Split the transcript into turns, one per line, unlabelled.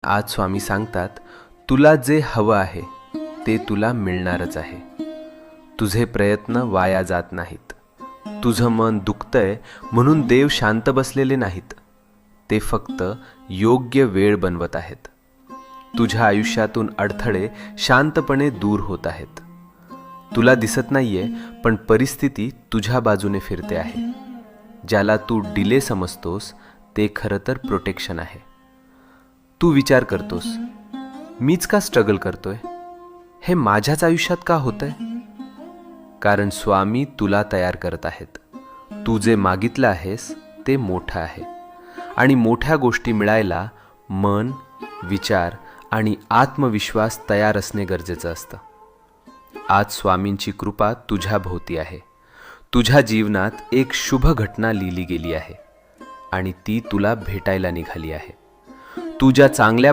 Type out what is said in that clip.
आज स्वामी सांगतात, तुला जे हवं आहे ते तुला मिळणारच आहे. तुझे प्रयत्न वाया जात नाहीत. तुझं मन दुखतंय म्हणून देव शांत बसलेले नाहीत. ते फक्त योग्य वेळ बनवत आहेत. तुझ्या आयुष्यातून अडथळे शांतपणे दूर होत आहेत. तुला दिसत नाहीये, पण परिस्थिती तुझ्या बाजूने फिरते आहे. ज्याला तू डिले समजतोस ते खरं तर प्रोटेक्शन आहे. तू विचार करतोस, मीच का स्ट्रगल करतोय, हे माझ्याच आयुष्यात का होतंय? कारण स्वामी तुला तयार करत आहेत. तू जे मागितलं आहेस ते मोठं आहे, आणि मोठ्या गोष्टी मिळायला मन, विचार आणि आत्मविश्वास तयार असणे गरजेचं असतं. आज स्वामींची कृपा तुझ्या भोवती आहे. तुझ्या जीवनात एक शुभ घटना लिहिली गेली आहे, आणि ती तुला भेटायला निघाली आहे. तू ज्या चांगल्या